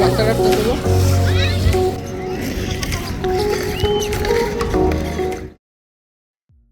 রাস্তাঘাট তো ছিল।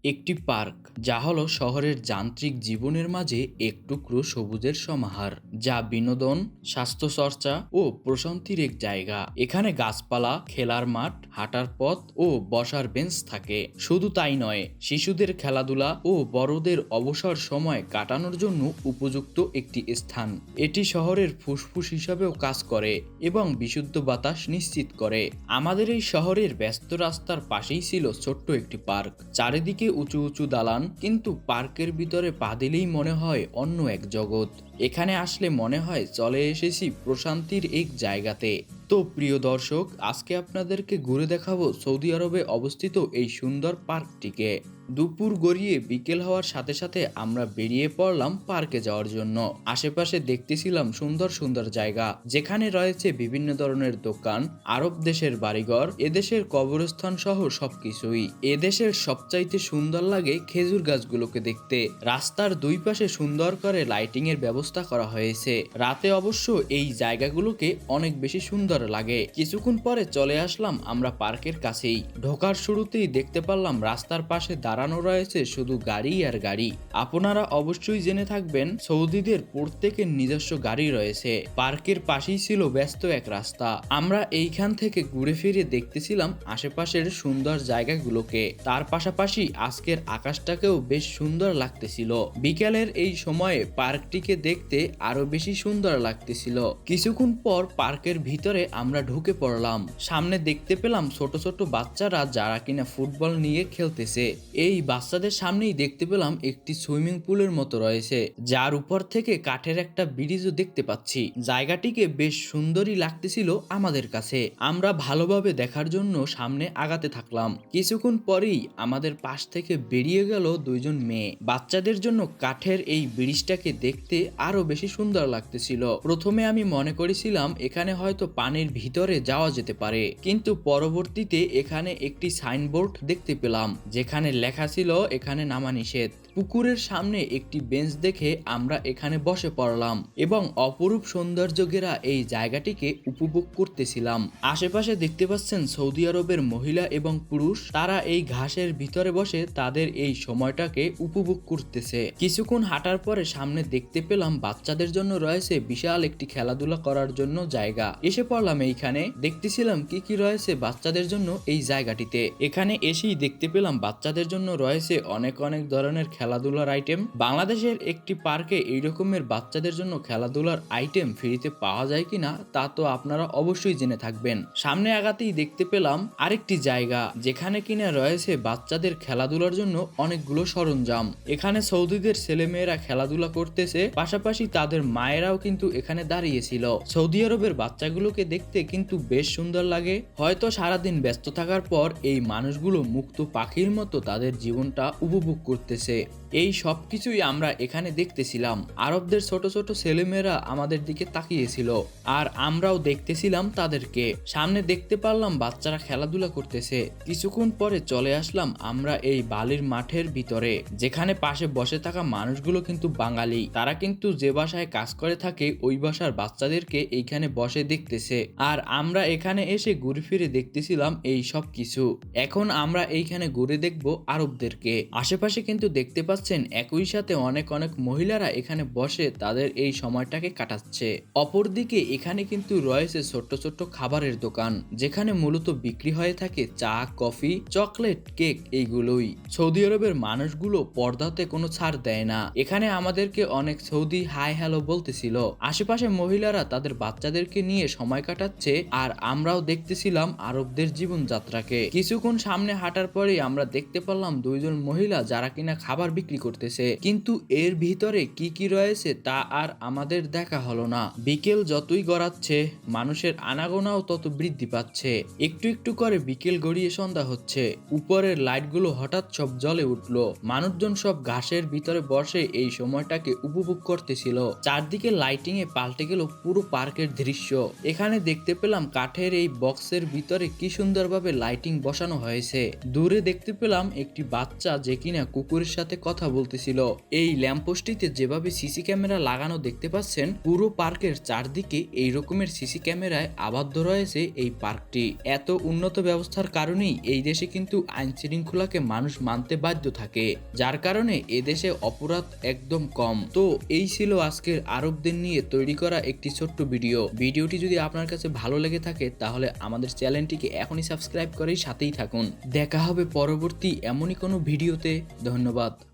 একটি পার্ক, যা হলো শহরের যান্ত্রিক জীবনের মাঝে এক টুকরো সবুজের সমাহার, যা বিনোদন, স্বাস্থ্যচর্চা ও প্রশান্তির এক জায়গা। এখানে গাছপালা, খেলার মাঠ, হাঁটার পথ ও বসার বেঞ্চ থাকে। শুধু তাই নয়, শিশুদের খেলাধুলা ও বড়দের অবসর সময় কাটানোর জন্য উপযুক্ত একটি স্থান। এটি শহরের ফুসফুস হিসাবেও কাজ করে এবং বিশুদ্ধ বাতাস নিশ্চিত করে। আমাদের এই শহরের ব্যস্ত রাস্তার পাশেই ছিল ছোট্ট একটি পার্ক। চারিদিকে উঁচু উঁচু দালান, কিন্তু পার্কের ভিতরে পা দিলেই মনে হয় অন্য এক জগৎ। এখানে আসলে মনে হয় চলে এসেছি প্রশান্তির এক জায়গাতে। তো প্রিয় দর্শক, আজকে আপনাদেরকে ঘুরে দেখাবো সৌদি আরবে অবস্থিত এই সুন্দর পার্কটিকে। দুপুর গড়িয়ে বিকেল হওয়ার সাথে সাথে আমরা বেরিয়ে পড়লাম পার্কে যাওয়ার জন্য। আশেপাশে দেখতেছিলাম সুন্দর সুন্দর জায়গা, যেখানে রয়েছে বিভিন্ন ধরনের দোকান, আরব দেশের বাড়িঘর, এদেশের কবরস্থান সহ সবকিছুই। এদেশের সবচাইতে সুন্দর লাগে খেজুর গাছগুলোকে দেখতে। রাস্তার দুই পাশে সুন্দর করে লাইটিং এর ব্যবস্থা করা হয়েছে। রাতে অবশ্য এই জায়গাগুলোকে অনেক বেশি সুন্দর লাগে। কিছুক্ষণ পরে চলে আসলাম আমরা পার্কের কাছেই। ঢোকার শুরুতেই দেখতে পারলাম রাস্তার পাশে দাঁড়ানো রয়েছে শুধু গাড়ি আর গাড়ি। আপনারা অবশ্যই জেনে থাকবেন, সৌদিদের প্রত্যেকের নিজস্ব গাড়ি রয়েছে। পার্কের পাশেই ছিল ব্যস্ত এক রাস্তা। আমরা এইখান থেকে ঘুরে ফিরে দেখতেছিলাম আশেপাশের সুন্দর জায়গাগুলোকে। তার পাশাপাশি আজকের আকাশটাকেও বেশ সুন্দর লাগতেছিল। বিকেলের এই সময়ে পার্কটিকে দেখতে আরো বেশি সুন্দর লাগতেছিল। কিছুক্ষণ পর পার্কের ভিতরে আমরা ঢুকে পড়লাম। সামনে দেখতে পেলাম ছোট ছোট বাচ্চারা, যারা কিনা ফুটবল নিয়ে খেলতেছে। এই বাচ্চাদের সামনেই দেখতে পেলাম একটি সুইমিং পুলের মতো রয়েছে, যার উপর থেকে কাঠের একটা ব্রিজও দেখতে পাচ্ছি। জায়গাটিকে বেশ সুন্দরই লাগতেছিল আমাদের কাছে। আমরা ভালোভাবে দেখার জন্য সামনে আগাতে থাকলাম। কিছুক্ষণ পরেই আমাদের পাশ থেকে বেরিয়ে গেল দুইজন মেয়ে। বাচ্চাদের জন্য কাঠের এই ব্রিজটাকে দেখতে আরো বেশি সুন্দর লাগতেছিল। প্রথমে আমি মনে করেছিলাম এখানে হয়তো পানির ভিতরে যাওয়া যেতে পারে, কিন্তু পরবর্তীতে এখানে একটি সাইনবোর্ড দেখতে পেলাম, যেখানে লেখা ছিল এখানে নামা নিষেধ। পুকুরের সামনে একটি বেঞ্চ দেখে আমরা এখানে বসে পড়লাম এবং অপরূপ সৌন্দর্য ঘেরা এই জায়গাটিকে উপভোগ করতেছিলাম। আশেপাশে দেখতে পাচ্ছেন সৌদি আরবের মহিলা এবং পুরুষ, তারা এই ঘাসের ভিতরে বসে তাদের এই সময়টাকে উপভোগ করতেছে। কিছুক্ষণ হাঁটার পরে সামনে দেখতে পেলাম বাচ্চাদের জন্য রয়েছে বিশাল একটি খেলাধুলা করার জন্য জায়গা। এসে পড়লাম এইখানে, দেখতেছিলাম কি কি রয়েছে বাচ্চাদের জন্য এই জায়গাটিতে। এখানে এসেই দেখতে পেলাম বাচ্চাদের জন্য রয়েছে অনেক অনেক ধরনের খেলাধুলার আইটেম। বাংলাদেশের একটি পার্কে এই রকমের বাচ্চাদের জন্য খেলাধুলার আইটেম ফ্রিতে পাওয়া যায় কিনা তা তো আপনারা অবশ্যই জেনে থাকবেন। সামনে আগাতেই দেখতে পেলাম আরেকটি জায়গা, যেখানে কিনা রয়েছে বাচ্চাদের খেলাধুলার জন্য অনেকগুলো সরঞ্জাম। এখানে সৌদিদের ছেলেমেয়েরা খেলাধুলা করতেছে, পাশাপাশি তাদের মায়েরাও কিন্তু এখানে দাঁড়িয়েছিল। সৌদি আরবের বাচ্চাগুলোকে দেখতে কিন্তু বেশ সুন্দর লাগে। হয়তো সারাদিন ব্যস্ত থাকার পর এই মানুষগুলো মুক্ত পাখির মতো তাদের জীবনটা উপভোগ করতেছে। এই সব কিছুই আমরা এখানে দেখতেছিলাম। আরবদের ছোট ছোট ছেলেমেয়েরা আমাদের দিকে তাকিয়েছিল, আর আমরাও দেখতেছিলাম তাদেরকে। সামনে দেখতে পারলাম বাচ্চারা খেলাধুলা করতেছে। কিছুক্ষণ পরে চলে আসলাম আমরা এই বালির মাঠের ভিতরে, যেখানে পাশে বসে থাকা মানুষগুলো কিন্তু বাঙালি। তারা কিন্তু যে বাসায় কাজ করে থাকে ওই বাসার বাচ্চাদেরকে এইখানে বসে দেখতেছে, আর আমরা এখানে এসে ঘুরে ফিরে দেখতেছিলাম এই সব কিছু। এখন আমরা এইখানে ঘুরে দেখবো আরবদেরকে। আশেপাশে কিন্তু দেখতে পাচ্ছেন একই সাথে অনেক অনেক মহিলারা এখানে বসে তাদের এই সময়টাকে কাটাচ্ছে। অপরদিকে এখানে কিন্তু রয়েছে ছোট্ট ছোট্ট খাবারের দোকান, যেখানে মূলত বিক্রি হয়ে থাকে চা, কফি, চকলেট, কেক, এইগুলোই। সৌদি আরবের মানুষগুলো পর্দাতে কোনো ছাড় দেয় না। এখানে আমাদেরকে অনেক সৌদি হাই হ্যালো বলতেছিল। আশেপাশে মহিলারা তাদের বাচ্চাদেরকে নিয়ে সময় কাটাচ্ছে, আর আমরাও দেখতেছিলাম আরবদের জীবনযাত্রাকে। কিছুক্ষণ সামনে হাঁটার পরে আমরা দেখতে পেলাম দুইজন মহিলা, যারা কিনা খাবার বিক্রি করতেছে, কিন্তু এর ভিতরে কি কি রয়েছে তা আর আমাদের দেখা হলো না। বিকেল যতই গড়াচ্ছে মানুষের আনাগোনাও তত বৃদ্ধি পাচ্ছে। একটু একটু করে বিকেল গড়িয়ে সন্ধ্যা হচ্ছে। উপরের লাইটগুলো হঠাৎ সব জ্বলে উঠলো। মানুষজন সব ঘাসের ভিতরে বসে এই সময়টাকে উপভোগ করতেছিল। চারদিকে লাইটিং এ পাল্টে গেল পুরো পার্কের দৃশ্য। এখানে দেখতে পেলাম কাঠের এই বক্সের ভিতরে কি সুন্দরভাবে লাইটিং বসানো হয়েছে। দূরে দেখতে পেলাম একটি বাচ্চা, যে কিনা কুকুরের সাথে কথা বলতেছিল। এই ল্যাম্পপোস্টটিতে যেভাবে সিসি ক্যামেরা লাগানো দেখতে পাচ্ছেন, পুরো পার্কের চারদিকে এই রকমের সিসি ক্যামেরায় আবদ্ধ রয়েছে এই পার্কটি। এত উন্নত ব্যবস্থার কারণেই এই দেশে কিন্তু আইন শৃঙ্খলাকে মানুষ মানতে বাধ্য থাকে, যার কারণে এদেশে অপরাধ একদম কম। তো এই ছিল আজকের আরবদের নিয়ে তৈরি করা একটি ছোট্ট ভিডিওটি যদি আপনার কাছে ভালো লেগে থাকে তাহলে আমাদের চ্যানেলটিকে এখনই সাবস্ক্রাইব করে সাথেই থাকুন। দেখা হবে পরবর্তী এমনই কোনো ভিডিওতে। ধন্যবাদ।